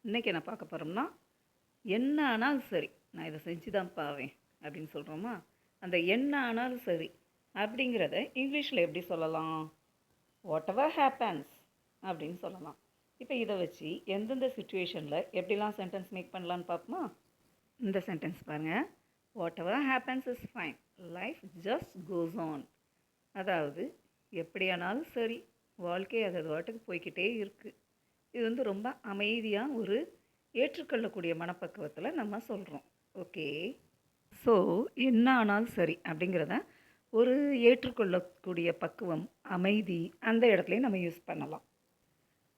இன்றைக்கி என்ன பார்க்க போகிறோம்னா, என்ன ஆனாலும் சரி நான் இதை செஞ்சு தான் பாவேன் அப்படின்னு சொல்கிறோமா, அந்த என்ன ஆனாலும் சரி அப்படிங்கிறத இங்கிலீஷில் எப்படி சொல்லலாம்? வாட் எவர் ஹேப்பன்ஸ் அப்படின்னு சொல்லலாம். இப்போ இதை வச்சு எந்தெந்த சுச்சுவேஷனில் எப்படிலாம் சென்டென்ஸ் மேக் பண்ணலான்னு பார்ப்போமா? இந்த சென்டென்ஸ் பாருங்கள். What ever happens is fine, life just goes on. அதாவது எப்படியானாலும் சரி, வாழ்க்கை அது வாட்டுக்கு போய்கிட்டே இருக்குது. இது வந்து ரொம்ப அமைதியாக ஒரு ஏற்றுக்கொள்ளக்கூடிய மனப்பக்குவத்தில் நம்ம சொல்கிறோம். ஓகே, ஸோ என்ன ஆனாலும் சரி அப்படிங்கிறத ஒரு ஏற்றுக்கொள்ளக்கூடிய பக்குவம், அமைதி அந்த இடத்துலையும் நம்ம யூஸ் பண்ணலாம்.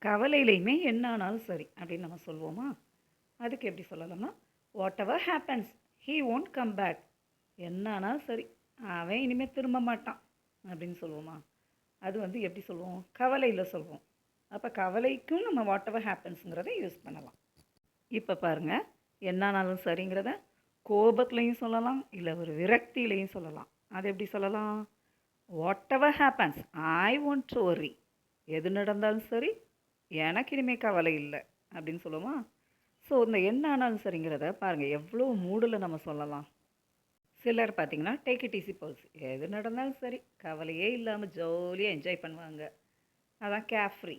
கவலையிலையுமே என்ன ஆனாலும் சரி அப்படின்னு நம்ம சொல்லுவோமா? அதுக்கு எப்படி சொல்லலாம்னா, whatever happens he won't come back. என்ன ஆனாலும் சரி, அவன் இனிமேல் திரும்ப மாட்டான் அப்படின்னு சொல்லுவோமா? அது வந்து எப்படி சொல்லுவோம்? கவலையில் சொல்லுவோம். அப்போ கவலைக்கும் நம்ம வாட் எவர் ஹேப்பன்ஸுங்கிறத யூஸ் பண்ணலாம். இப்போ பாருங்கள், என்னானாலும் சரிங்கிறத கோபத்துலையும் சொல்லலாம், இல்லை ஒரு விரக்தியிலையும் சொல்லலாம். அது எப்படி சொல்லலாம்? Whatever happens I won't to worry. எது நடந்தாலும் சரி, எனக்கு இனிமேல் கவலை இல்லை அப்படின்னு சொல்லுவோமா? ஸோ இந்த என்ன ஆனாலும் சரிங்கிறத பாருங்கள், எவ்வளோ மூடில் நம்ம சொல்லலாம். சிலர் பார்த்திங்கன்னா டேக் இட் ஈஸி பாலிசி, எது நடந்தாலும் சரி கவலையே இல்லாமல் ஜாலியாக என்ஜாய் பண்ணுவாங்க. அதான் கேர்ஃப்ரீ.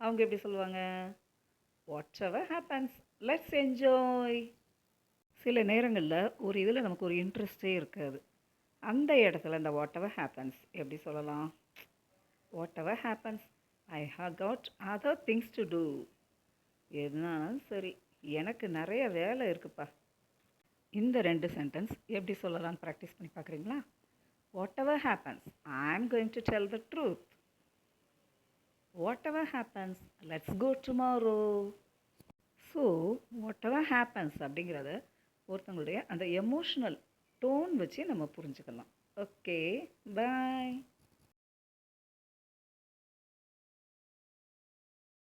அவங்க எப்படி சொல்லுவாங்க? What ever happens let's enjoy. சில நேரங்களில் ஒரு இதில் நமக்கு ஒரு இன்ட்ரெஸ்டே இருக்காது. அந்த இடத்துல இந்த வாட் எவர் ஹேப்பன்ஸ் எப்படி சொல்லலாம்? Whatever happens I have got other things to do. எதுனாலும் சரி, எனக்கு நிறைய வேலை இருக்குப்பா. இந்த 2 சென்டென்ஸ் எப்படி சொல்லலாம்னு ப்ராக்டிஸ் பண்ணி பார்க்குறீங்களா? What ever happens I am going to tell the truth. Whatever happens let's go tomorrow. So whatever happens அப்படிங்கிறத ஒருத்தங்களுடைய அந்த எமோஷ்னல் டோன் வச்சு நம்ம புரிஞ்சுக்கலாம். ஓகே, பாய்.